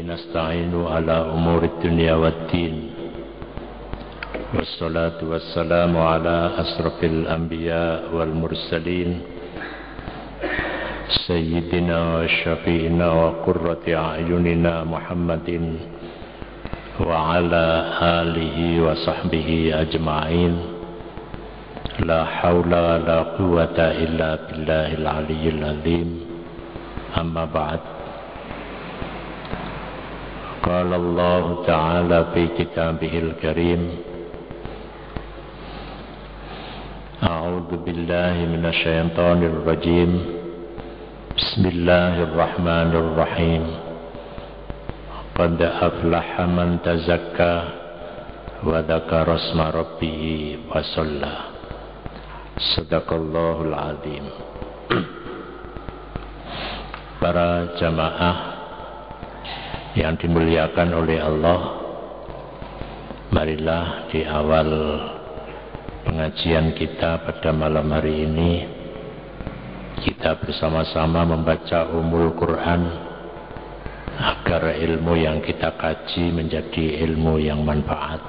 نستعين على أمور الدنيا والدين والصلاة والسلام على أشرف الأنبياء والمرسلين سيدنا وشفيعنا وقرة أعيننا محمد وعلى آله وصحبه أجمعين لا حول ولا قوة إلا بالله العلي العظيم أما بعد قال الله تعالى في كتابه الكريم أعوذ بالله من الشيطان الرجيم بسم الله الرحمن الرحيم قد أفلح من تزكى وذكر اسم ربه وصلى صدق الله العظيم. Para jamaah yang dimuliakan oleh Allah, marilah di awal pengajian kita pada malam hari ini kita bersama-sama membaca Ummul Quran agar ilmu yang kita kaji menjadi ilmu yang manfaat,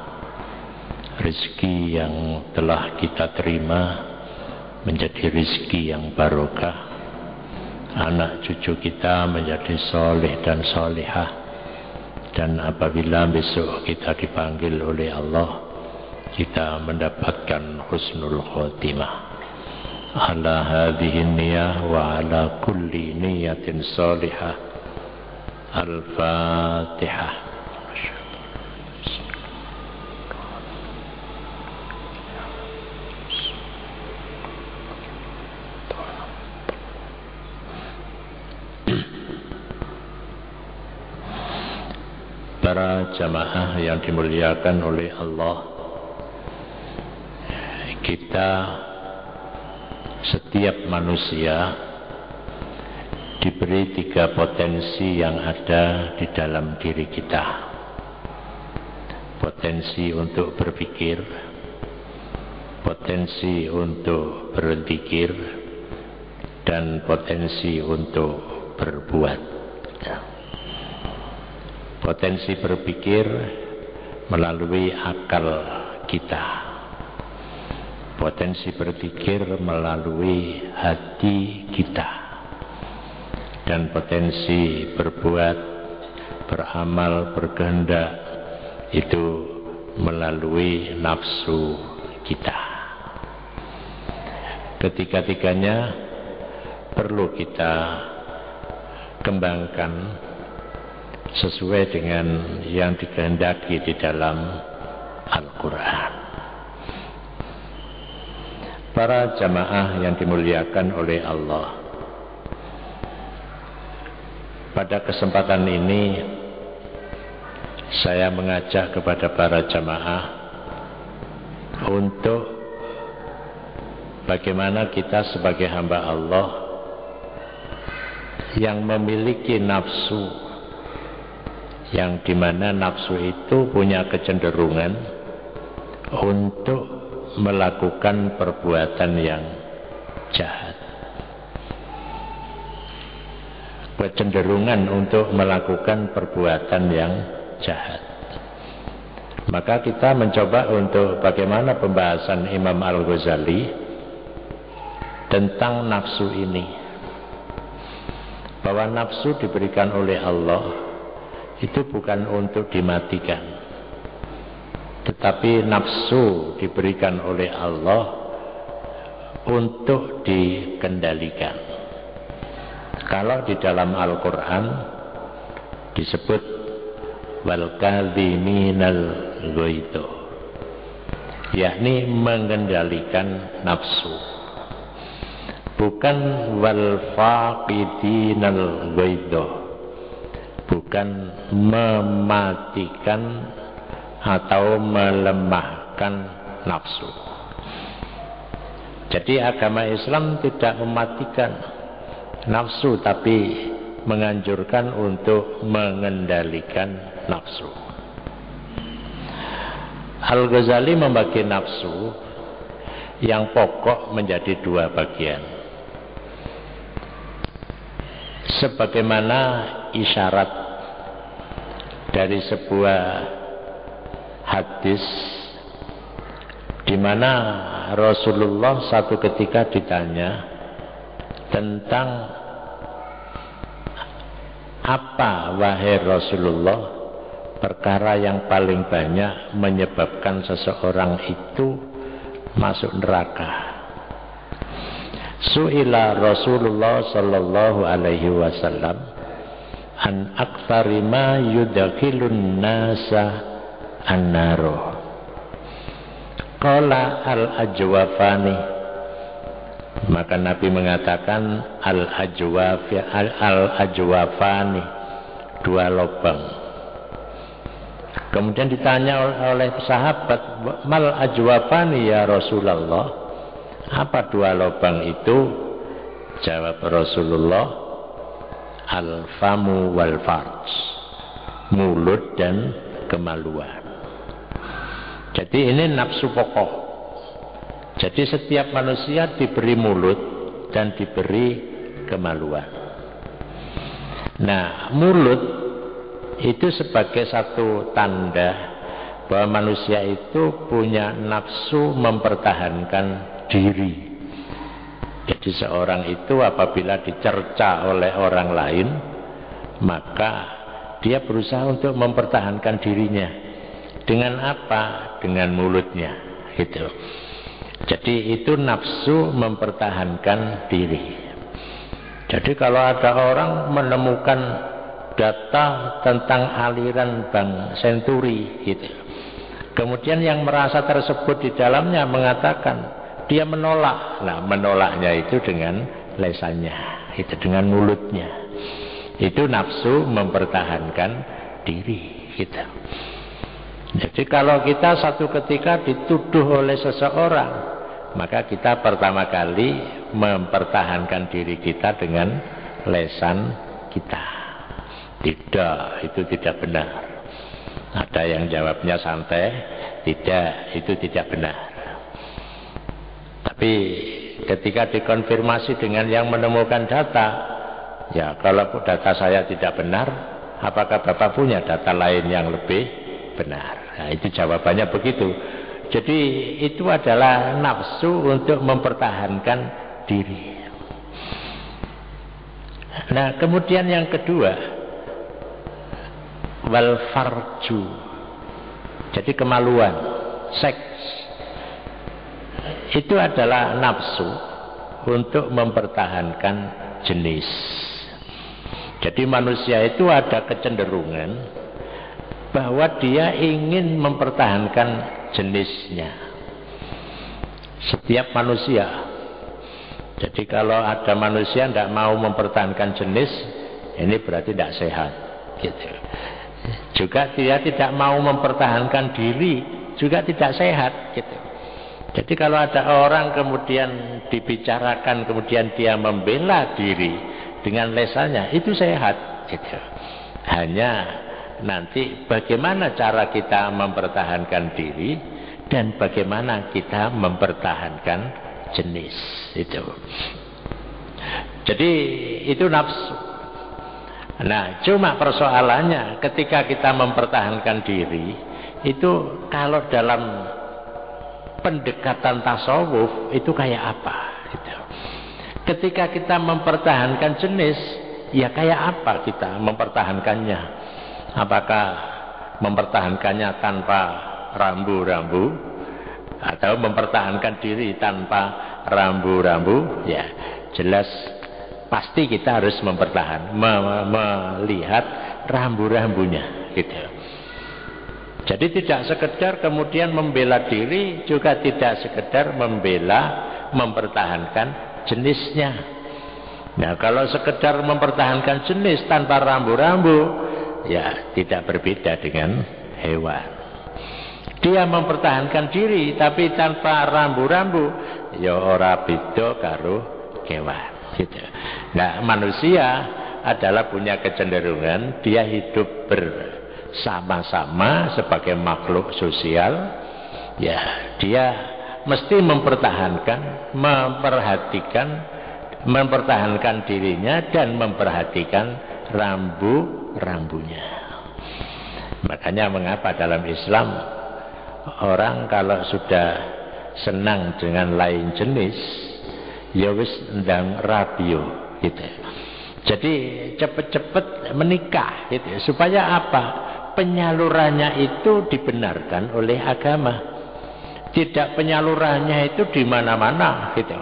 rezeki yang telah kita terima menjadi rezeki yang barokah, anak cucu kita menjadi soleh dan solehah. Dan apabila besok kita dipanggil oleh Allah, kita mendapatkan husnul khotimah. Ala hadhihi niyah wa ala kulli niyatin salihah. Al-Fatihah. Para jamaah yang dimuliakan oleh Allah, kita setiap manusia diberi 3 potensi yang ada di dalam diri kita. Potensi untuk berpikir, potensi untuk berzikir, dan potensi untuk berbuat. Potensi berpikir melalui akal kita, potensi berpikir melalui hati kita, dan potensi berbuat, beramal, berkehendak itu melalui nafsu kita. Ketiga-tiganya perlu kita kembangkan sesuai dengan yang dikehendaki di dalam Al-Quran. Para jamaah yang dimuliakan oleh Allah, pada kesempatan ini saya mengajak kepada para jamaah untuk bagaimana kita sebagai hamba Allah yang memiliki nafsu, yang dimana nafsu itu punya kecenderungan untuk melakukan perbuatan yang jahat, kecenderungan untuk melakukan perbuatan yang jahat. Maka kita mencoba untuk bagaimana pembahasan Imam Al-Ghazali tentang nafsu ini, bahwa nafsu diberikan oleh Allah itu bukan untuk dimatikan, tetapi nafsu diberikan oleh Allah untuk dikendalikan. Kalau di dalam Al-Quran disebut wal kadhiminal ghaidha, yakni mengendalikan nafsu, bukan wal faqidinal ghaidha, bukan mematikan atau melemahkan nafsu. Jadi agama Islam tidak mematikan nafsu, tapi menganjurkan untuk mengendalikan nafsu. Al-Ghazali membagi nafsu yang pokok menjadi 2 bagian. sebagaimana isyarat dari sebuah hadis di mana Rasulullah satu ketika ditanya tentang apa, wahai Rasulullah, perkara yang paling banyak menyebabkan seseorang itu masuk neraka. Su'ila Rasulullah sallallahu alaihi wasallam an aktsari ma yudkhilun nasa an-naro. Qala al-ajwafani. Maka Nabi mengatakan al-ajwafani, dua lubang. Kemudian ditanya oleh sahabat, mal ajwafani ya Rasulullah, apa dua lubang itu? Jawab Rasulullah, al-famu wal farj, mulut dan kemaluan. Jadi ini nafsu pokok. Jadi setiap manusia diberi mulut dan diberi kemaluan. Nah, mulut itu sebagai satu tanda bahwa manusia itu punya nafsu mempertahankan diri. Jadi seorang itu apabila dicerca oleh orang lain, maka dia berusaha untuk mempertahankan dirinya. Dengan apa? Dengan mulutnya, gitu. Jadi itu nafsu mempertahankan diri. Jadi kalau ada orang menemukan data tentang aliran Bank Senturi, gitu, kemudian yang merasa tersebut di dalamnya mengatakan dia menolak. Nah, menolaknya itu dengan lesannya, itu dengan mulutnya. Itu nafsu mempertahankan diri kita. Jadi kalau kita satu ketika dituduh oleh seseorang, maka kita pertama kali mempertahankan diri kita dengan lesan kita. Tidak, itu tidak benar. Ada yang jawabnya santai, tidak, itu tidak benar. Tapi ketika dikonfirmasi dengan yang menemukan data, ya kalau data saya tidak benar, apakah Bapak punya data lain yang lebih benar? Nah, itu jawabannya begitu. Jadi itu adalah nafsu untuk mempertahankan diri. Nah, kemudian yang kedua, wal farju. Jadi kemaluan, seks. Itu adalah nafsu untuk mempertahankan jenis. Jadi manusia itu ada kecenderungan bahwa dia ingin mempertahankan jenisnya. Setiap manusia. Jadi kalau ada manusia tidak mau mempertahankan jenis, ini berarti tidak sehat, gitu. Juga dia tidak mau mempertahankan diri, juga tidak sehat, gitu. Jadi kalau ada orang kemudian dibicarakan, kemudian dia membela diri dengan lesannya, itu sehat, gitu. Hanya nanti bagaimana cara kita mempertahankan diri dan bagaimana kita mempertahankan jenis itu. Jadi itu nafsu. Nah, cuma persoalannya ketika kita mempertahankan diri itu, kalau dalam pendekatan tasawuf itu kayak apa gitu. Ketika kita mempertahankan jenis, ya kayak apa kita mempertahankannya? Apakah mempertahankannya tanpa rambu-rambu atau mempertahankan diri tanpa rambu-rambu? Ya, jelas pasti kita harus melihat rambu-rambunya, gitu. Jadi tidak sekedar kemudian membela diri, juga tidak sekedar mempertahankan jenisnya. Nah, kalau sekedar mempertahankan jenis tanpa rambu-rambu, ya tidak berbeda dengan hewan. Dia mempertahankan diri tapi tanpa rambu-rambu, ya ora beda karo kewan, gitu. Nah, manusia adalah punya kecenderungan dia hidup bersama-sama sebagai makhluk sosial. Ya, dia mesti mempertahankan, mempertahankan dirinya dan memperhatikan rambu-rambunya. Makanya mengapa dalam Islam orang kalau sudah senang dengan lain jenis ya wis ndang radio gitu. Jadi cepet-cepet menikah gitu. Supaya apa? Penyalurannya itu dibenarkan oleh agama. Tidak penyalurannya itu di mana-mana gitu.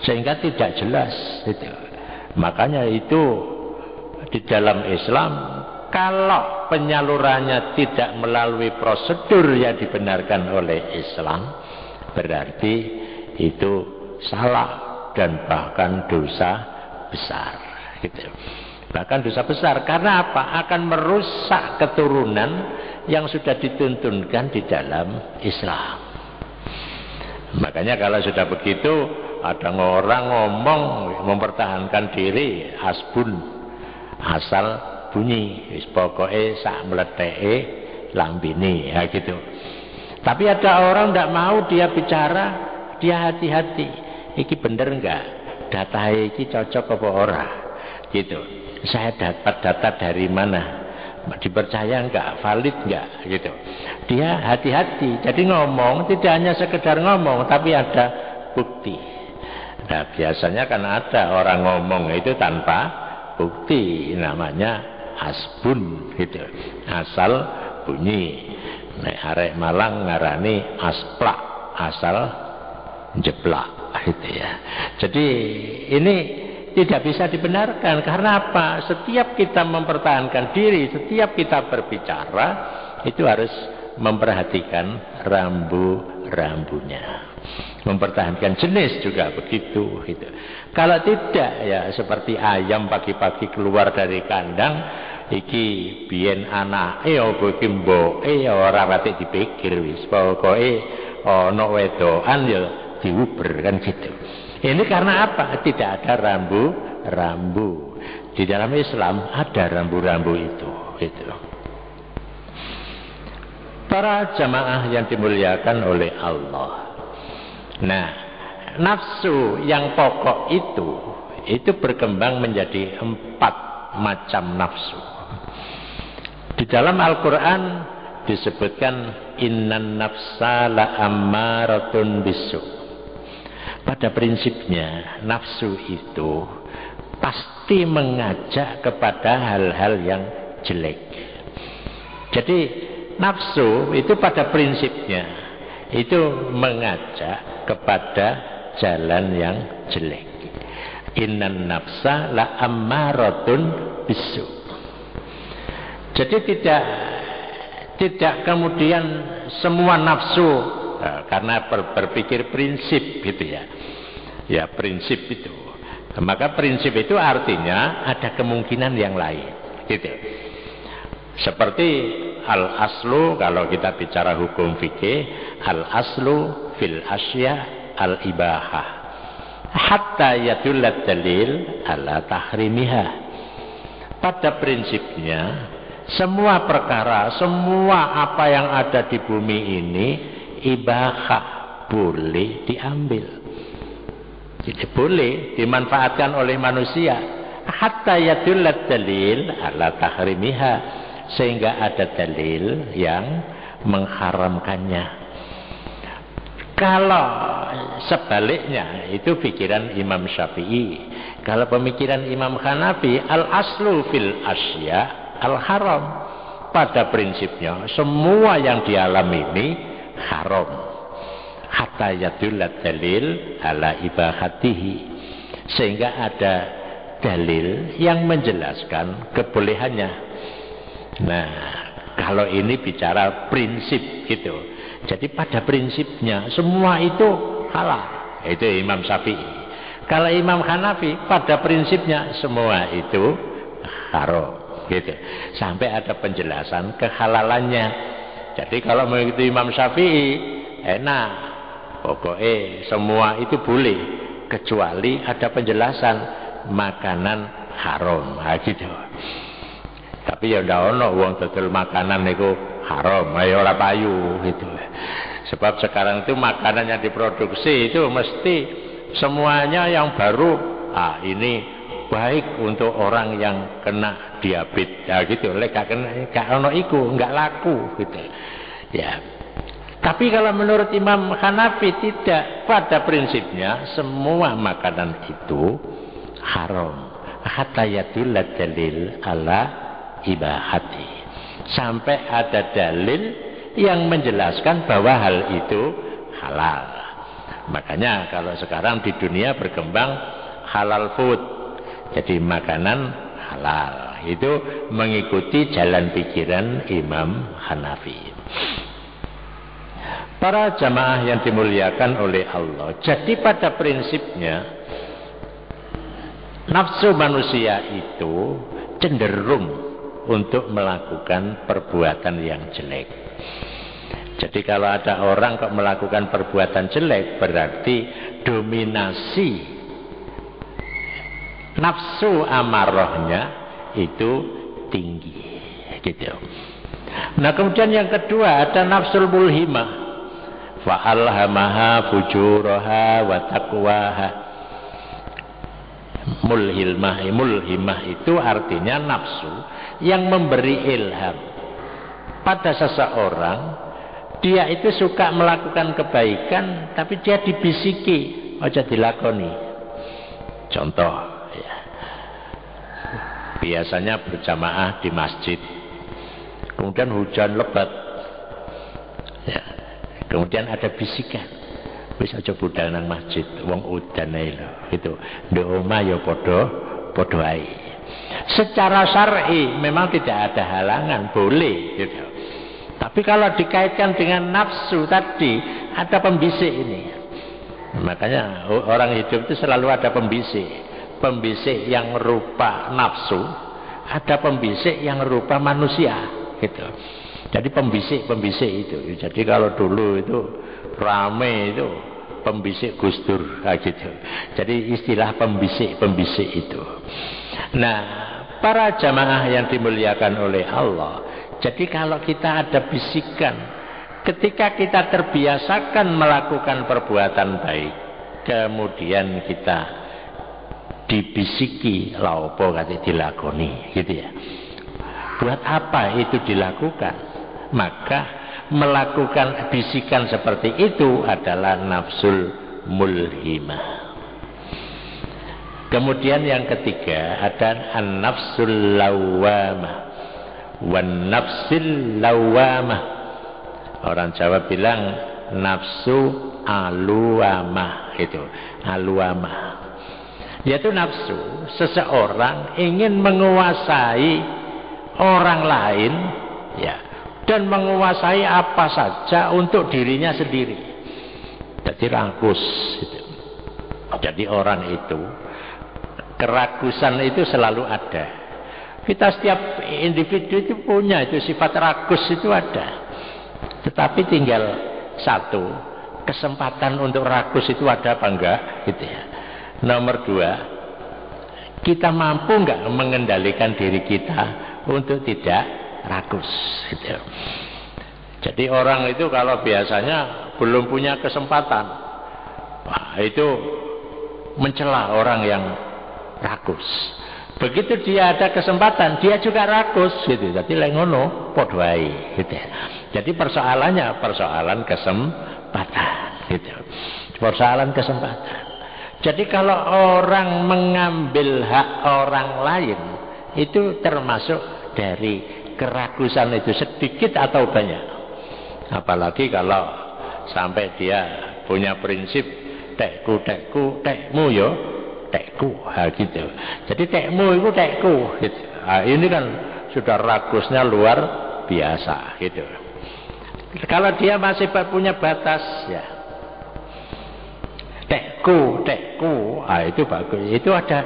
Sehingga tidak jelas gitu. Makanya itu di dalam Islam kalau penyalurannya tidak melalui prosedur yang dibenarkan oleh Islam, berarti itu salah dan bahkan dosa besar gitu. Bahkan dosa besar karena apa? Akan merusak keturunan yang sudah dituntunkan di dalam Islam. Makanya kalau sudah begitu ada orang ngomong mempertahankan diri asbun asal bunyi wis pokoke sak mleteke lambene ya gitu. Tapi ada orang tidak mau dia bicara, dia hati-hati. Iki bener enggak? Data iki cocok apa ora? Gitu. Saya dapat data dari mana? Dipercaya enggak? Valid enggak? Gitu. Dia hati-hati. Jadi ngomong tidak hanya sekedar ngomong, tapi ada bukti. Nah, biasanya kan ada orang ngomong itu tanpa bukti, namanya asbun gitu. Asal bunyi. Nek arek Malang ngarani asplak, asal jeplak gitu ya. Jadi ini tidak bisa dibenarkan karena apa? Setiap kita mempertahankan diri, setiap kita berbicara itu harus memperhatikan rambu-rambunya. Mempertahankan jenis juga begitu gitu. Kalau tidak ya seperti ayam pagi-pagi keluar dari kandang, iki biyen anake apa iki mboke ya ora pati dipikir wis pokoke ana wedokan ya diuber kan gitu. Ini karena apa? Tidak ada rambu-rambu. Di dalam Islam ada rambu-rambu itu gitu. Para jamaah yang dimuliakan oleh Allah. Nah, nafsu yang pokok itu berkembang menjadi 4 macam nafsu. Di dalam Al-Quran disebutkan innan nafsa la ammaratun bisu. Pada prinsipnya nafsu itu pasti mengajak kepada hal-hal yang jelek. Jadi nafsu itu pada prinsipnya itu mengajak kepada jalan yang jelek. Innan nafsa la ammaratun bisu. Jadi tidak kemudian semua nafsu karena berpikir prinsip gitu ya. Ya prinsip itu. Maka prinsip itu artinya ada kemungkinan yang lain gitu. Seperti al-aslu kalau kita bicara hukum fikih, al-aslu fil asya al-ibahah hatta yadullat dalil ala tahrimiha. Pada prinsipnya semua perkara, semua apa yang ada di bumi ini ibahah, boleh diambil. Jadi boleh dimanfaatkan oleh manusia hatta yadullat dalil ala tahrimiha, sehingga ada dalil yang mengharamkannya. Kalau sebaliknya itu pikiran Imam Syafi'i. Kalau pemikiran Imam Hanafi, al-aslu fil asya al-haram. Pada prinsipnya semua yang di alam ini haram. Hatta yadullat dalil ala ibahatihi, sehingga ada dalil yang menjelaskan kebolehannya. Nah, kalau ini bicara prinsip gitu. Jadi pada prinsipnya semua itu halal. Itu Imam Syafi'i. Kalau Imam Hanafi pada prinsipnya semua itu haram gitu. Sampai ada penjelasan kehalalannya. Jadi kalau mengikuti Imam Syafi'i enak. Pokoknya semua itu boleh kecuali ada penjelasan makanan haram gitu. Tapi ya ndak ono wong dodol makanan niku haram, ayo ora payu gitu. Sebab sekarang itu makanan yang diproduksi itu mesti semuanya yang baru. Ini baik untuk orang yang kena diabetes, ya gitu. Lek gak ono iku, enggak laku gitu. Ya. Tapi kalau menurut Imam Hanafi tidak, pada prinsipnya semua makanan itu haram. Hatta yadulla dalil ala ibahati. Sampai ada dalil yang menjelaskan bahwa hal itu halal. Makanya kalau sekarang di dunia berkembang halal food. Jadi makanan halal. Itu mengikuti jalan pikiran Imam Hanafi. Para jamaah yang dimuliakan oleh Allah, jadi pada prinsipnya nafsu manusia itu cenderung untuk melakukan perbuatan yang jelek. Jadi kalau ada orang kok melakukan perbuatan jelek, berarti dominasi nafsu amarahnya itu tinggi gitu. Nah kemudian yang kedua ada nafsul mulhimah. Fa'alhamaha fujuraha wa taqwaha. Mulhimah itu artinya nafsu yang memberi ilham pada seseorang. Dia itu suka melakukan kebaikan, tapi dia dibisiki aja dilakoni. Contoh ya. Biasanya berjamaah di masjid, kemudian hujan lebat ya. Kemudian ada bisikan, wis aja budal nang masjid, wong udan ae lho, gitu. Ndek omah ya padha ae. Secara syar'i memang tidak ada halangan, boleh gitu. Tapi kalau dikaitkan dengan nafsu tadi, ada pembisik ini. Makanya orang hidup itu selalu ada pembisik. Pembisik yang rupa nafsu, ada pembisik yang rupa manusia, gitu. Jadi pembisik itu. Jadi kalau dulu itu rame itu pembisik Gus Dur gitu. Jadi istilah pembisik itu. Nah, para jamaah yang dimuliakan oleh Allah, jadi kalau kita ada bisikan, ketika kita terbiasakan melakukan perbuatan baik, kemudian kita dibisiki, lha opo kate dilakoni gitu ya. Buat apa itu dilakukan? Maka melakukan bisikan seperti itu adalah nafsul mulhimah. Kemudian yang ketiga ada an-nafsul lawamah wan nafsil lawamah. Orang Jawa bilang nafsu aluamah, itu aluamah. Yaitu nafsu seseorang ingin menguasai orang lain ya, dan menguasai apa saja untuk dirinya sendiri. Jadi rakus gitu. Jadi orang itu, kerakusan itu selalu ada. Kita setiap individu itu punya itu sifat rakus itu ada. Tetapi tinggal satu, kesempatan untuk rakus itu ada apa enggak gitu ya. Nomor dua, kita mampu enggak mengendalikan diri kita untuk tidak rakus gitu. Jadi orang itu kalau biasanya belum punya kesempatan, wah, itu mencela orang yang rakus. Begitu dia ada kesempatan, dia juga rakus gitu. Jadi lek ngono padha ae gitu. Jadi persoalannya persoalan kesempatan gitu. Persoalan kesempatan. Jadi kalau orang mengambil hak orang lain, itu termasuk dari kerakusan itu, sedikit atau banyak. Apalagi kalau sampai dia punya prinsip tekku tekmu yo tekku gitu. Jadi tekmu itu tekku gitu. Nah, ini kan sudah rakusnya luar biasa gitu. Kalau dia masih punya batas ya tekku itu bagus, itu ada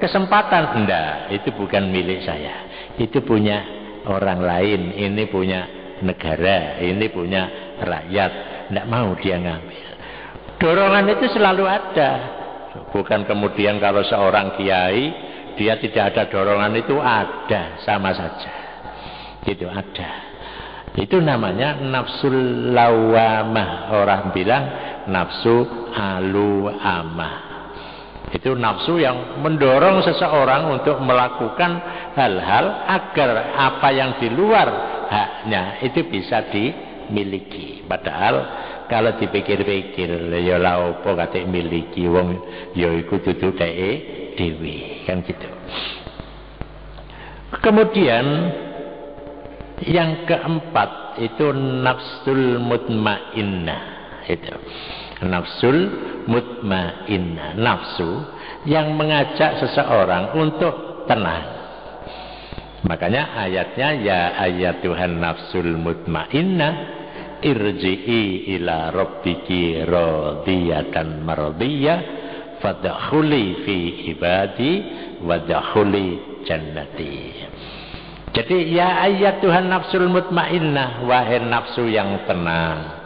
kesempatan. Enggak, itu bukan milik saya, itu punya orang lain, ini punya negara, ini punya rakyat. Tidak mau dia ngambil. Dorongan itu selalu ada. Bukan kemudian kalau seorang kiai dia tidak ada dorongan, itu ada sama saja. Itu ada. Itu namanya nafsul lawamah. Orang bilang nafsu aluamah. Itu nafsu yang mendorong seseorang untuk melakukan hal-hal agar apa yang di luar haknya itu bisa dimiliki. Padahal kalau dipikir-pikir, ya la opo kate miliki wong ya iku dudu dhewe, kan gitu. Kemudian yang keempat itu nafsul mutmainnah. Itu nafsul mutmainnah, nafsu yang mengajak seseorang untuk tenang. Makanya ayatnya ya ayatuhan nafsul mutmainnah irji'i ila rabbiki radiyatan mardiyah fadkhuli fi ibadi wadkhuli jannati. Jadi ya ayatuhan nafsul mutmainnah, wahai nafsu yang tenang,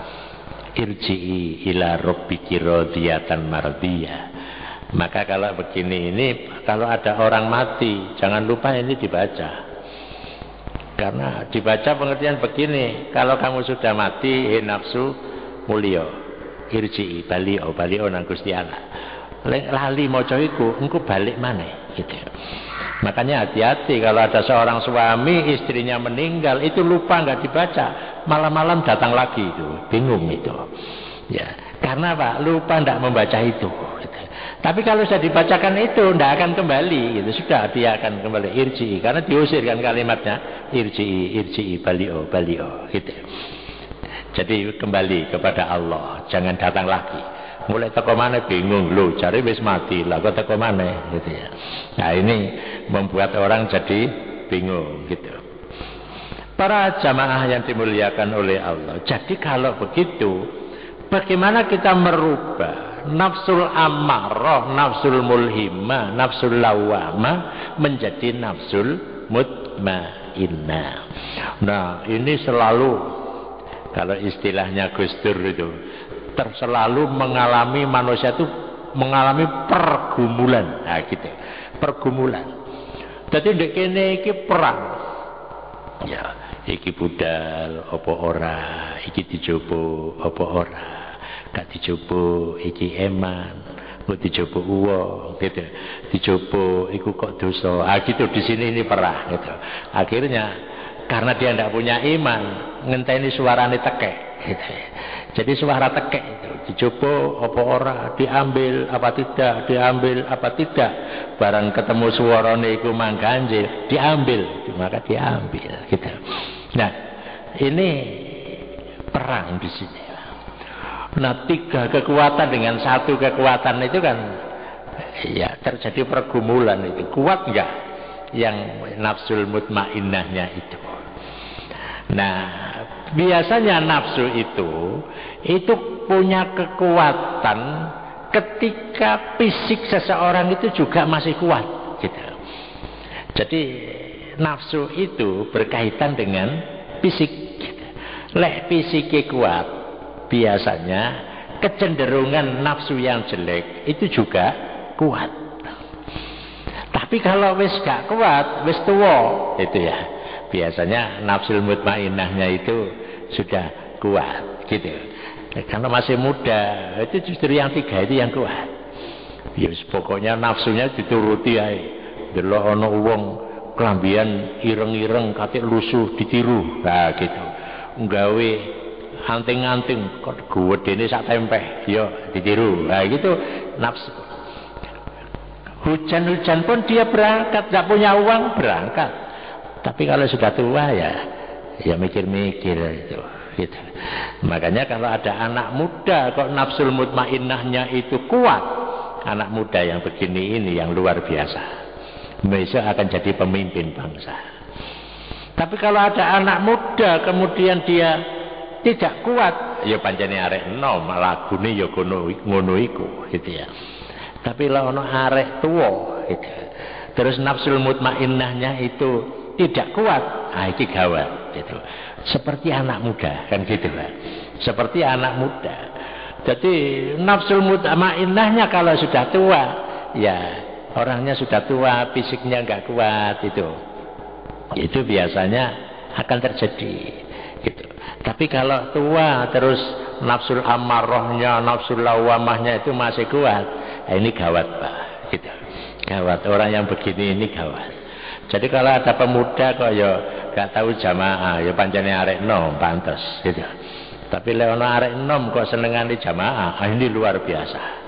irji'i ila rabbiki radiyatan mardiyah. Maka kalau begini ini, kalau ada orang mati, jangan lupa ini dibaca. Karena dibaca pengertian begini, kalau kamu sudah mati, nafsu mulio, irji'i balio nang Gusti Allah. Lali maca iku, engko balik maneh gitu. Makanya hati-hati kalau ada seorang suami istrinya meninggal itu lupa nggak dibaca, malam-malam datang lagi itu, bingung itu. Ya, karena Pak lupa nggak membaca itu. Gitu. Tapi kalau sudah dibacakan itu nggak akan kembali, gitu. Sudah dia akan kembali irji'i karena diusir kan kalimatnya irji'i balio gitu. Jadi kembali kepada Allah, jangan datang lagi. Mulai teko mana bingung loh, cari wis mati lah kok teko mana gitu ya. Nah ini membuat orang jadi bingung gitu. Para jamaah yang dimuliakan oleh Allah, jadi kalau begitu bagaimana kita merubah nafsul amarah, nafsul mulhimah, nafsul lawamah menjadi nafsul mutmainnah. Nah ini selalu kalau istilahnya Gus Dur itu selalu mengalami, manusia itu mengalami pergumulan. Nah gitu, pergumulan. Jadi ndek kene iki perang. Ya, iki budal apa ora, iki dijopo apa ora. Gak dijopo iki eman, kok dijopo uang gitu. Dijopo iku kok dosa. Ah gitu, di sini ini perang gitu. Akhirnya karena dia tidak punya iman, ngenteni suarane tekek gitu. Jadi suara tekek itu dicoba apa ora, diambil apa tidak, diambil apa tidak. Barang ketemu suarane iku mangganjil, diambil, maka diambil gitu. Nah, ini perang di sini. Nah, tiga kekuatan dengan satu kekuatan itu kan ya terjadi pergumulan itu. Kuat enggak yang nafsul mutmainnahnya itu? Nah, biasanya nafsu itu punya kekuatan ketika fisik seseorang itu juga masih kuat gitu. Jadi nafsu itu berkaitan dengan fisik gitu. Lek fisiknya kuat, biasanya kecenderungan nafsu yang jelek itu juga kuat. Tapi kalau wis gak kuat, wis tua itu ya, biasanya nafsul mutmainnahnya itu sudah kuat gitu. Kalau masih muda itu justru yang tiga itu yang kuat. Ya pokoknya nafsunya dituruti ae. Delok ana wong klambian ireng-ireng kate lusuh ditiru. Nah gitu. Nggawe anting-anting kok gedene sak tempeh ya ditiru. Nah gitu nafsu. Hujan-hujan pun dia berangkat, enggak punya uang berangkat. Tapi kalau sudah tua ya mikir-mikir itu gitu. Makanya kalau ada anak muda kok nafsul mutmainnahnya itu kuat, anak muda yang begini ini yang luar biasa, besok akan jadi pemimpin bangsa. Tapi kalau ada anak muda kemudian dia tidak kuat, ya pancene arek enom lagune ya ngono iku gitu ya. Tapi kalau ono arek tua gitu, terus nafsul mutmainnahnya itu tidak kuat, iki gawat gitu. Seperti anak muda kan gitu lah. Seperti anak muda. Jadi nafsul mutmainnahnya kalau sudah tua, ya orangnya sudah tua, fisiknya enggak kuat itu biasanya akan terjadi gitu. Tapi kalau tua terus nafsul amarahnya, nafsul lawamahnya itu masih kuat, ini gawat Pak gitu. Gawat, orang yang begini ini gawat. Jadi kalau ada pemuda kok ya gak tahu jamaah, ya pancene arek nom pantes gitu. Tapi leono arek nom kok senengane jamaah, ini luar biasa.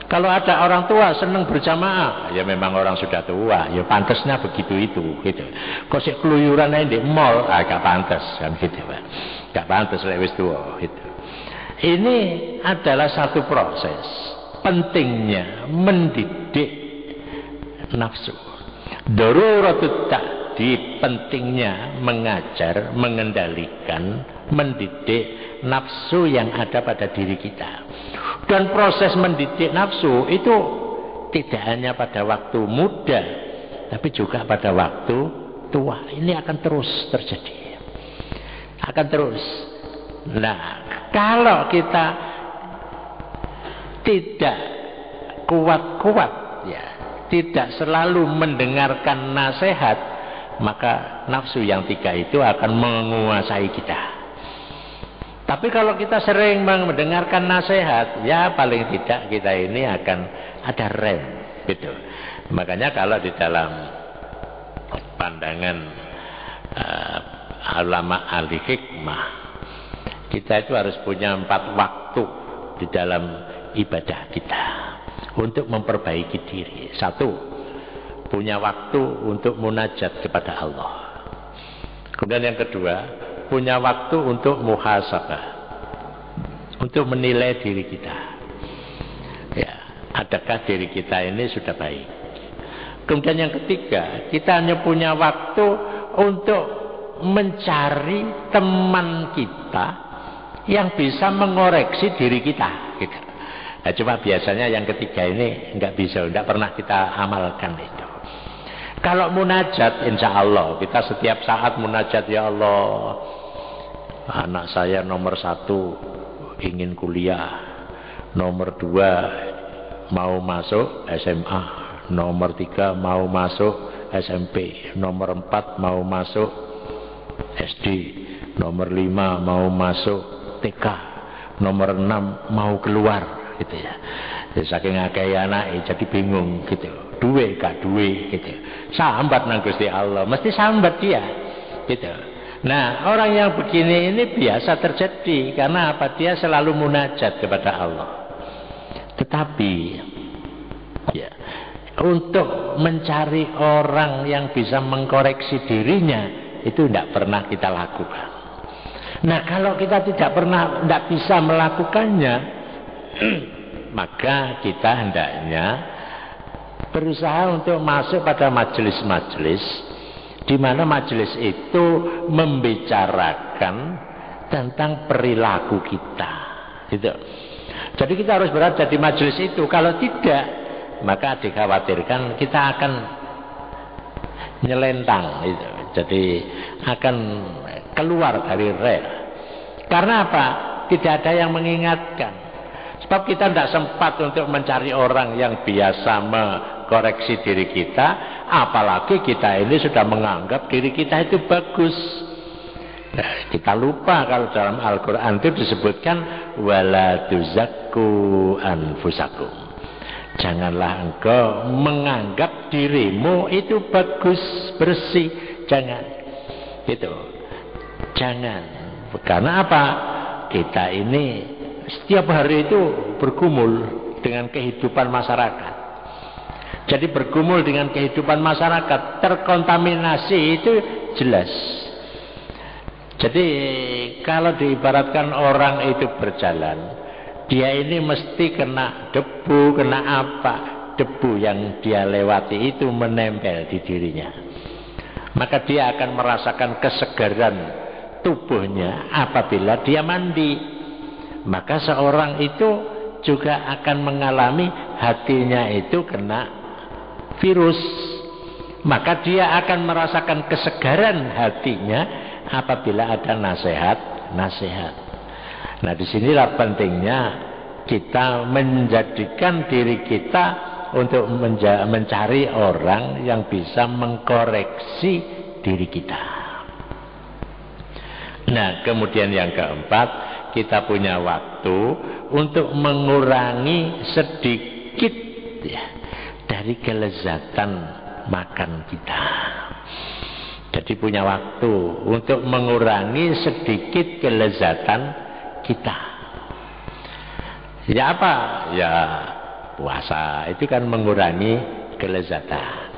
Kalau ada orang tua seneng berjamaah, ya memang orang sudah tua, ya pantesnya begitu itu gitu. Kok sik keluyuran ae di mall, gak pantes kan gitu, Pak. Gak pantes lek wis tuwa gitu. Ini adalah satu proses pentingnya mendidik nafsu. Daruratut ta'dib, pentingnya mengajar, mengendalikan, mendidik nafsu yang ada pada diri kita. Dan proses mendidik nafsu itu tidak hanya pada waktu muda, tapi juga pada waktu tua. Ini akan terus terjadi. Akan terus. Nah, kalau kita tidak kuat-kuat ya, tidak selalu mendengarkan nasihat, maka nafsu yang tiga itu akan menguasai kita. Tapi kalau kita sering mendengarkan nasihat, ya paling tidak kita ini akan ada rem gitu. Makanya kalau di dalam pandangan ulama ahli hikmah, kita itu harus punya 4 waktu di dalam ibadah kita untuk memperbaiki diri. 1, punya waktu untuk munajat kepada Allah. Kemudian yang kedua, punya waktu untuk muhasabah, untuk menilai diri kita. Ya, adakah diri kita ini sudah baik? Kemudian yang ketiga, kita hanya punya waktu untuk mencari teman kita yang bisa mengoreksi diri kita. Gitu. Nah, cuma biasanya yang ketiga ini nggak bisa, nggak pernah kita amalkan itu. Kalau munajat, insya Allah kita setiap saat munajat, ya Allah, anak saya nomor 1 ingin kuliah, nomor 2 mau masuk SMA, nomor 3 mau masuk SMP, nomor 4 mau masuk SD, nomor 5 mau masuk TK, nomor 6 mau keluar gitu ya. Jadi saking akeh anak jadi bingung gitu. Duwe gak duwe gitu. Sambat nang Gusti Allah, mesti sambat dia gitu. Nah, orang yang begini ini biasa terjadi karena apa? Dia selalu munajat kepada Allah. Tetapi ya, untuk mencari orang yang bisa mengkoreksi dirinya itu tidak pernah kita lakukan. Nah, kalau kita tidak bisa melakukannya, maka kita hendaknya berusaha untuk masuk pada majelis-majelis di mana majelis itu membicarakan tentang perilaku kita. Gitu. Jadi kita harus berada di majelis itu. Kalau tidak, maka dikhawatirkan kita akan nyelentang. Gitu. Jadi akan keluar dari rel. Karena apa? Tidak ada yang mengingatkan. Sebab kita tidak sempat untuk mencari orang yang biasa mengkoreksi diri kita, apalagi kita ini sudah menganggap diri kita itu bagus. Nah, kita lupa kalau dalam Al-Quran itu disebutkan wala tuzakku anfusakum. Janganlah engkau menganggap dirimu itu bagus, bersih. Jangan. Gitu. Jangan. Karena apa? Kita ini setiap hari itu bergumul dengan kehidupan masyarakat. Jadi bergumul dengan kehidupan masyarakat, terkontaminasi itu jelas. Jadi kalau diibaratkan orang itu berjalan, dia ini mesti kena debu, kena apa? Debu yang dia lewati itu menempel di dirinya. Maka dia akan merasakan kesegaran tubuhnya apabila dia mandi. Maka seorang itu juga akan mengalami hatinya itu kena virus. Maka dia akan merasakan kesegaran hatinya apabila ada nasihat. Nah, disinilah pentingnya kita menjadikan diri kita untuk mencari orang yang bisa mengkoreksi diri kita. Nah, kemudian yang keempat, kita punya waktu untuk mengurangi sedikit ya, dari kelezatan makan kita. Jadi punya waktu untuk mengurangi sedikit kelezatan kita. Ya apa? Ya puasa itu kan mengurangi kelezatan.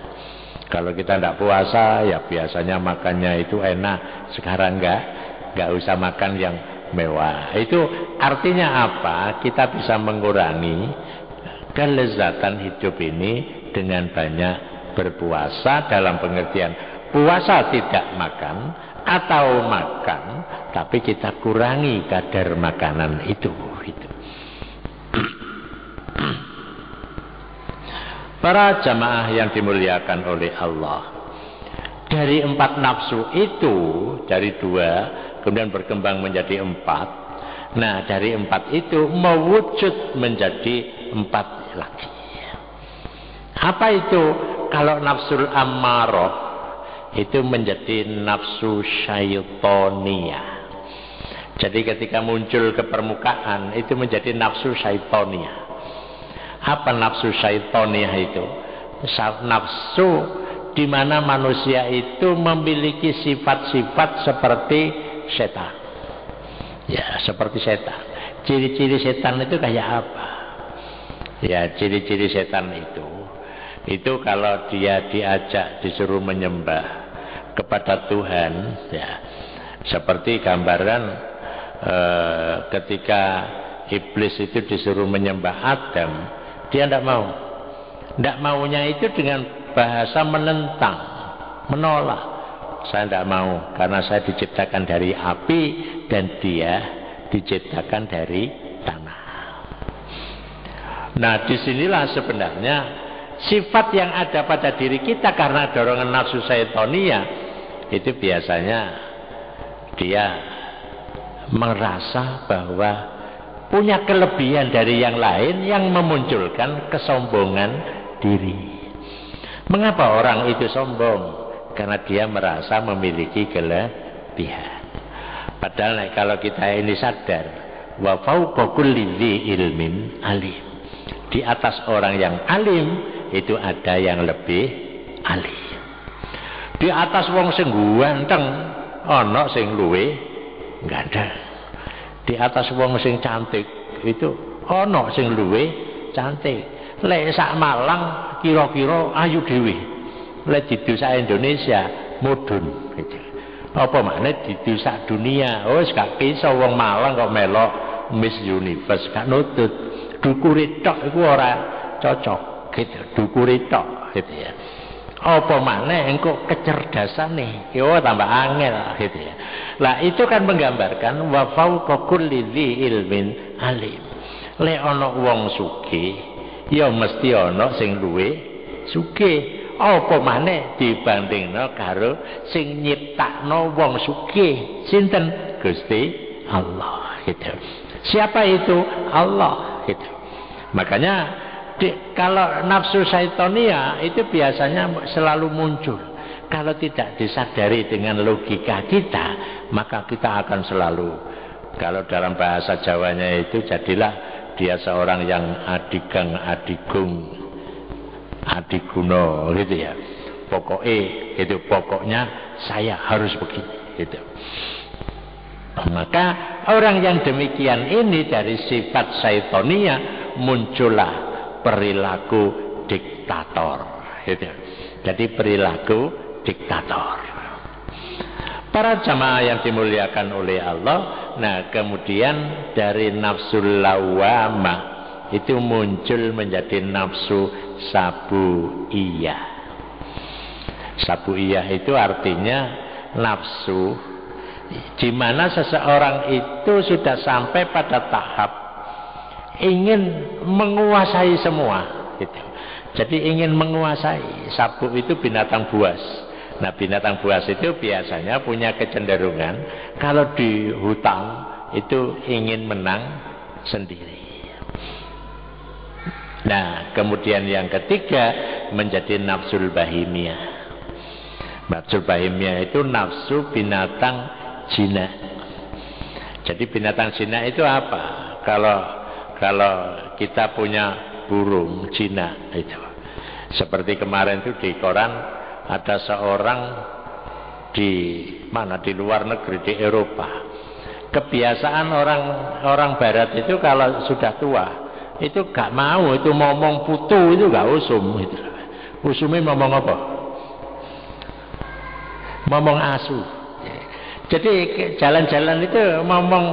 Kalau kita tidak puasa, ya biasanya makannya itu enak. Sekarang enggak usah makan yang mewah. Itu artinya apa? Kita bisa mengurangi kelezatan hidup ini dengan banyak berpuasa, dalam pengertian puasa tidak makan atau makan, tapi kita kurangi kadar makanan itu. Para jamaah yang dimuliakan oleh Allah, dari 4 nafsu itu, dari 2 kemudian berkembang menjadi 4. Nah, dari 4 itu mewujud menjadi 4 lagi. Apa itu? Kalau nafsul ammarah itu menjadi nafsu syaitoniyah. Jadi ketika muncul ke permukaan itu menjadi nafsu syaitoniyah. Apa nafsu syaitoniyah itu? Nafsu di mana manusia itu memiliki sifat-sifat seperti setan. Ya, seperti setan. Ciri-ciri setan itu kayak apa? Ya, ciri-ciri setan itu kalau dia diajak disuruh menyembah kepada Tuhan, ya, seperti gambaran ketika iblis itu disuruh menyembah Adam, dia tidak mau. Tidak maunya itu dengan bahasa menentang, menolak. Saya tidak mau karena saya diciptakan dari api dan dia diciptakan dari tanah. Nah, disinilah sebenarnya sifat yang ada pada diri kita karena dorongan nafsu syaitoniyah itu biasanya dia merasa bahwa punya kelebihan dari yang lain yang memunculkan kesombongan diri. Mengapa orang itu sombong? Karena dia merasa memiliki kelebihan. Padahal kalau kita ini sadar, wa fawqa kulli dzi ilmin alim. Di atas orang yang alim itu ada yang lebih alim. Di atas wong sing ganteng ana sing luwe ganteng. Di atas wong sing cantik itu ana sing luwe cantik. Lek sak Malang kira-kira ayu dhewe. Lek didu sak Indonesia mudun gitu. Apa maknane didu sak dunia? Oh, gak bisa wong Malang kok melok Miss Universe, gak nutut. Dukure tok iku ora cocok gitu. Dukure tok gitu ya. Apa maneh engko kecerdasane yo tambah angel gitu ya. Lah itu kan menggambarkan wa fawqa kulli dzi ilmin alim. Lek ana wong sugih ya mesti ana sing luwe sugih. Apa maneh dibandingno karo sing nyiptakno wong sugih, sinten? Gusti Allah gitu. Siapa itu? Allah gitu. Makanya kalau nafsu syaitoniyah itu biasanya selalu muncul. Kalau tidak disadari dengan logika kita, maka kita akan selalu, kalau dalam bahasa Jawanya itu jadilah dia seorang yang adigang adigung adiguno gitu ya. Pokoknya saya harus begini gitu. Maka orang yang demikian ini dari sifat syaitoniyah muncullah perilaku diktator gitu. Jadi perilaku diktator. Para jamaah yang dimuliakan oleh Allah, nah kemudian dari nafsu lawamah itu muncul menjadi nafsu sabuiyah. Sabuiyah itu artinya nafsu di mana seseorang itu sudah sampai pada tahap ingin menguasai semua gitu. Jadi ingin menguasai. Sabu itu binatang buas. Nah, binatang buas itu biasanya punya kecenderungan kalau di hutan itu ingin menang sendiri. Nah, kemudian yang ketiga menjadi nafsul bahimiyah. Nafsul bahimiyah itu nafsu binatang jinak. Jadi binatang jinak itu apa? Kalau kita punya burung jinak itu, Seperti kemarin itu di koran ada seorang di luar negeri, di Eropa. Kebiasaan orang Barat itu kalau sudah tua itu gak mau itu ngomong putu, itu gak usum gitu. Usumnya ngomong apa? Ngomong asu. Jadi jalan-jalan itu ngomong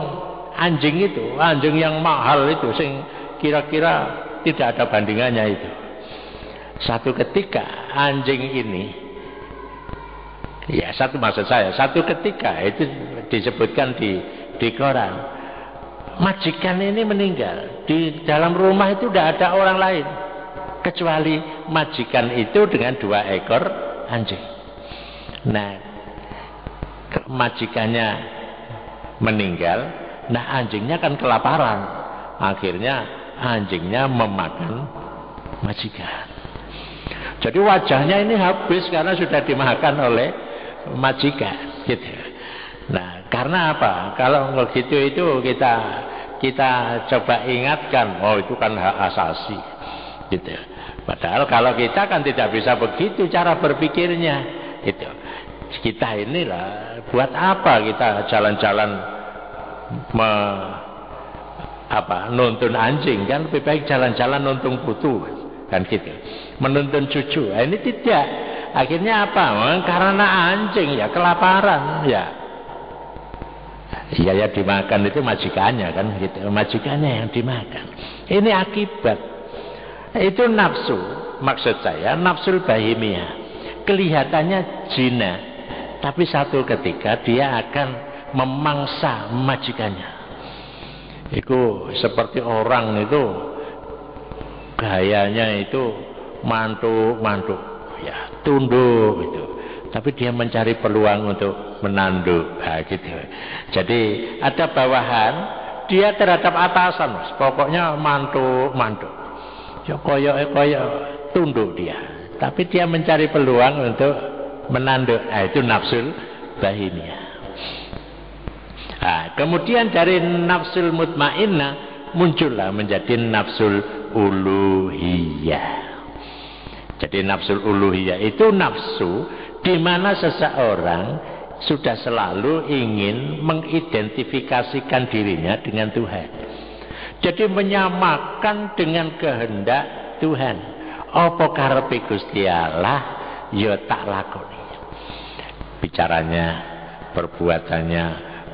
anjing itu, anjing yang mahal itu, sing kira-kira tidak ada bandingannya itu. Satu ketika anjing ini, ya maksud saya, satu ketika itu disebutkan di koran, majikan ini meninggal. Di dalam rumah itu tidak ada orang lain kecuali majikan itu dengan 2 ekor anjing. Nah, majikannya meninggal, nah anjingnya kan kelaparan. Akhirnya anjingnya memakan majikan. Jadi wajahnya ini habis karena sudah dimakan oleh majikan gitu. Nah, karena apa? Kalau begitu itu kita coba ingatkan, oh itu kan hak asasi gitu. Padahal kalau kita kan tidak bisa begitu cara berpikirnya gitu. Kita inilah buat apa kita jalan-jalan nuntun anjing, kan lebih baik jalan-jalan nuntun putu kan gitu, menuntun cucu. Nah, ini tidak. Akhirnya apa? Karena anjing ya kelaparan ya dimakan itu majikannya kan gitu, majikannya yang dimakan. Ini akibat. Itu nafsu, maksud saya nafsul bahimiyah. Kelihatannya zina, tapi satu ketika dia akan memangsa majikannya. Itu seperti orang itu gayanya itu mantuk ya, tunduk itu, tapi dia mencari peluang untuk menanduk gitu. Jadi ada bawahan, dia terhadap atasan, pokoknya mantuk ya, koyok tunduk dia, tapi dia mencari peluang untuk menanduk. Itu nafsul bahimiyah. Kemudian dari nafsul mutmainnah muncullah menjadi nafsul uluhiyah. Jadi nafsul uluhiyah itu nafsu di mana seseorang sudah selalu ingin mengidentifikasikan dirinya dengan Tuhan. Jadi menyamakan dengan kehendak Tuhan. Apa karepe Gusti Allah ya tak lakoni. Bicaranya, perbuatannya,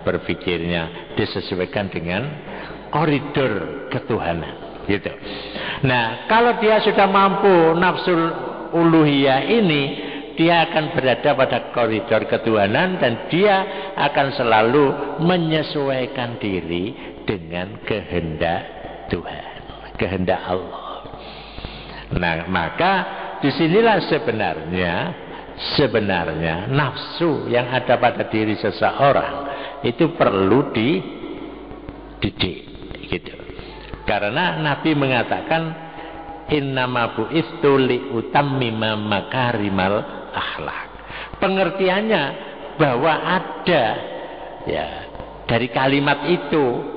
berpikirnya disesuaikan dengan koridor ketuhanan gitu. Nah, kalau dia sudah mampu nafsul uluhiyah ini, dia akan berada pada koridor ketuhanan dan dia akan selalu menyesuaikan diri dengan kehendak Tuhan, kehendak Allah. Nah, maka disinilah sebenarnya nafsu yang ada pada diri seseorang itu perlu dididik gitu. Karena Nabi mengatakan innama bu'istu liutammima makarimal akhlak. Pengertiannya bahwa ada ya dari kalimat itu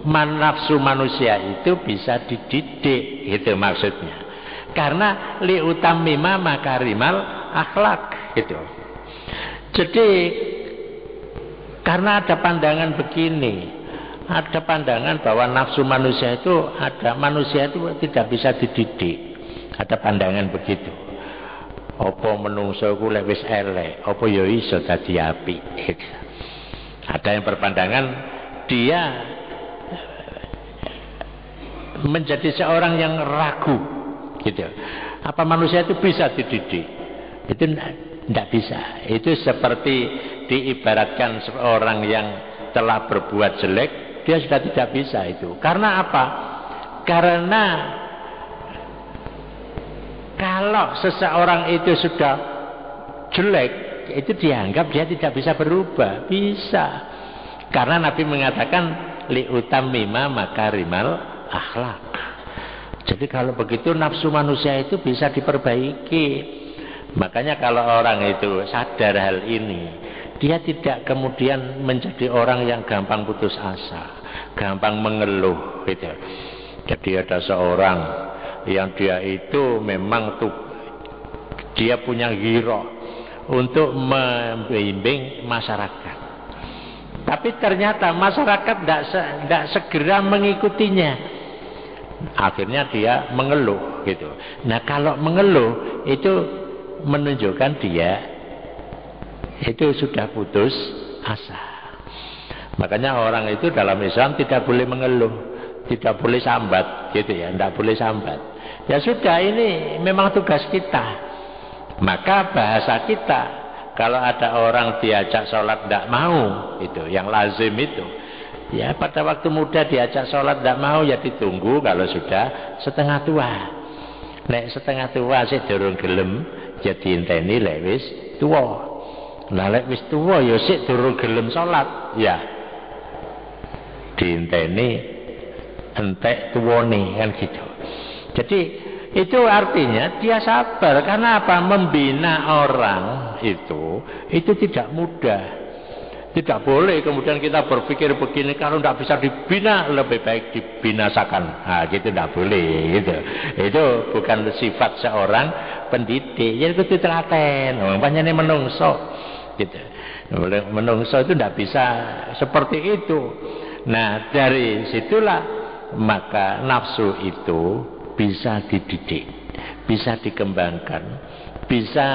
nafsu manusia itu bisa dididik, itu maksudnya. Karena liutammima makarimal akhlak gitu. Jadi karena ada pandangan begini, ada pandangan bahwa nafsu manusia itu tidak bisa dididik. Ada pandangan begitu. Apa menungso ku lek wis elek, apa ya iso dadi apik. Ada yang berpandangan dia menjadi seorang yang ragu gitu. Apa manusia itu bisa dididik? Itu tidak bisa. Itu seperti diibaratkan seorang yang telah berbuat jelek, dia sudah tidak bisa itu. Karena apa? Karena kalau seseorang itu sudah jelek, itu dianggap dia tidak bisa berubah. Bisa. Karena Nabi mengatakan liutammima makarimal akhlak. Jadi kalau begitu nafsu manusia itu bisa diperbaiki. Makanya kalau orang itu sadar hal ini, dia tidak kemudian menjadi orang yang gampang putus asa, gampang mengeluh gitu. Jadi ada seorang yang dia itu memang dia punya ghirah untuk membimbing masyarakat. Tapi ternyata masyarakat tidak segera mengikutinya. Akhirnya dia mengeluh gitu. Nah kalau mengeluh itu menunjukkan dia itu sudah putus asa. Makanya orang itu dalam Islam tidak boleh mengeluh, tidak boleh sambat gitu ya, tidak boleh sambat. Ya sudah, ini memang tugas kita. Maka bahasa kita, kalau ada orang diajak sholat tidak mau, itu yang lazim itu. Ya pada waktu muda diajak sholat tidak mau, ya ditunggu kalau sudah setengah tua. Nek setengah tua sih durung gelem, ya diinteni lek wis tuwa. Nah lek wis tuwa ya sik durung gelem sholat, ya diinteni entek tuwane kan gitu. Jadi itu artinya dia sabar. Karena apa? Membina orang itu tidak mudah. Tidak boleh kemudian kita berpikir begini, kalau tidak bisa dibina lebih baik dibinasakan. Nah gitu tidak boleh gitu. Itu bukan sifat seorang pendidik. Jadi itu telaten. Banyak menungso gitu. Menungso itu tidak bisa seperti itu. Nah dari situlah maka nafsu itu bisa dididik, bisa dikembangkan, bisa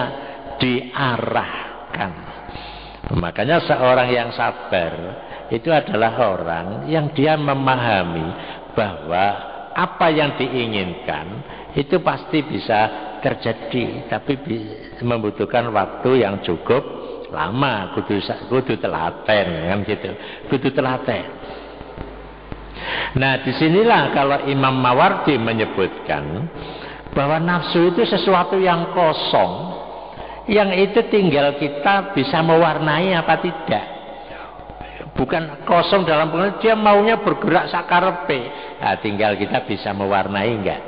diarahkan. Makanya seorang yang sabar itu adalah orang yang dia memahami bahwa apa yang diinginkan itu pasti bisa terjadi, tapi membutuhkan waktu yang cukup lama. Kudu telaten kan gitu, kudu telaten. Nah disinilah kalau Imam Mawardi menyebutkan bahwa nafsu itu sesuatu yang kosong, yang itu tinggal kita bisa mewarnai apa tidak. Bukan kosong dalam pengertian dia maunya bergerak sakarepe. Nah, tinggal kita bisa mewarnai enggak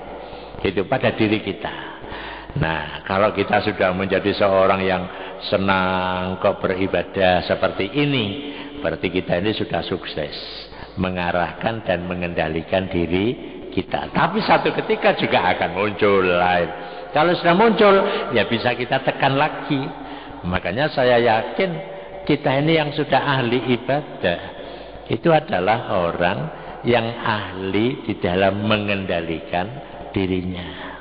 itu pada diri kita. Nah kalau kita sudah menjadi seorang yang senang kok beribadah seperti ini, berarti kita ini sudah sukses mengarahkan dan mengendalikan diri kita. Tapi satu ketika juga akan muncul lain. Kalau sudah muncul, ya bisa kita tekan lagi. Makanya saya yakin kita ini yang sudah ahli ibadah itu adalah orang yang ahli di dalam mengendalikan dirinya.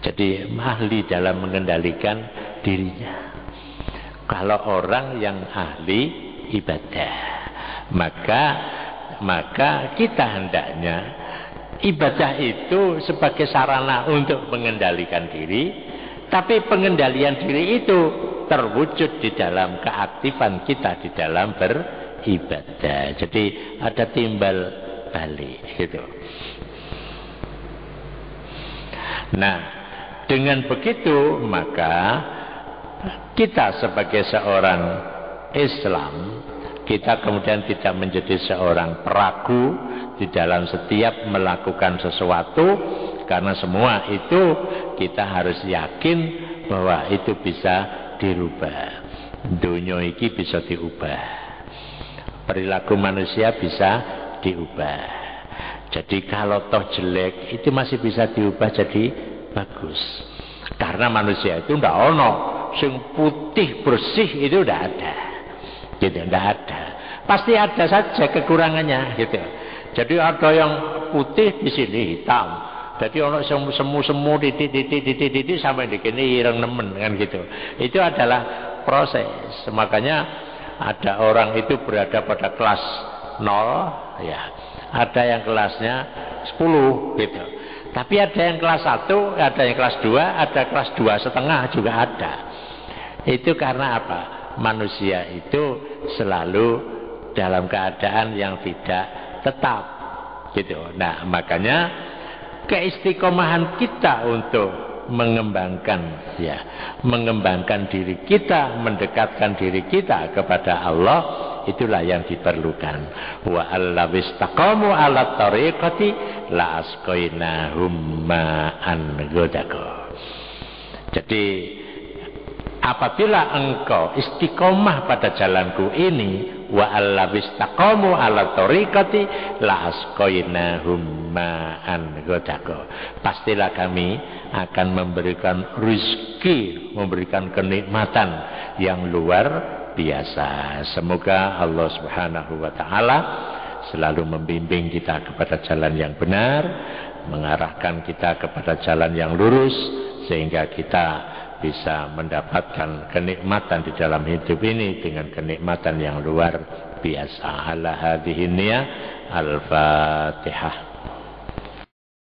Jadi ahli dalam mengendalikan dirinya. Kalau orang yang ahli ibadah, maka kita hendaknya ibadah itu sebagai sarana untuk mengendalikan diri, tapi pengendalian diri itu terwujud di dalam keaktifan kita di dalam beribadah. Jadi ada timbal balik gitu. Nah dengan begitu maka kita sebagai seorang Islam, kita kemudian tidak menjadi seorang peragu di dalam setiap melakukan sesuatu, karena semua itu kita harus yakin bahwa itu bisa dirubah. Dunia iki bisa diubah, perilaku manusia bisa diubah. Jadi kalau toh jelek itu masih bisa diubah jadi bagus. Karena manusia itu ndak ono sing putih bersih, itu ndak ada. Gitu, ndak ada. Pasti ada saja kekurangannya gitu. Jadi ada yang putih di sini hitam. Jadi ono semu-semu titik sampai di sini ireng nemen kan gitu. Itu adalah proses. Makanya ada orang itu berada pada kelas 0 ya. Ada yang kelasnya 10 gitu. Tapi ada yang kelas 1, ada yang kelas 2, ada kelas 2,5 juga ada. Itu karena apa? Manusia itu selalu dalam keadaan yang tidak tetap gitu. Nah makanya keistiqomahan kita untuk mengembangkan diri kita, mendekatkan diri kita kepada Allah, itulah yang diperlukan. Wa allawistaqamu ala tariqati la asqainahum ma'an ghadaqa. Jadi apabila engkau istiqomah pada jalanku ini, wa allabistaqamu ala tariqati la asqainahum ma'an ghadaqa. Pastilah kami akan memberikan rizki, memberikan kenikmatan yang luar biasa. Semoga Allah Subhanahu wa taala selalu membimbing kita kepada jalan yang benar, mengarahkan kita kepada jalan yang lurus, sehingga kita bisa mendapatkan kenikmatan di dalam hidup ini dengan kenikmatan yang luar biasa. Ala hadhihi niyah, al-Fatihah.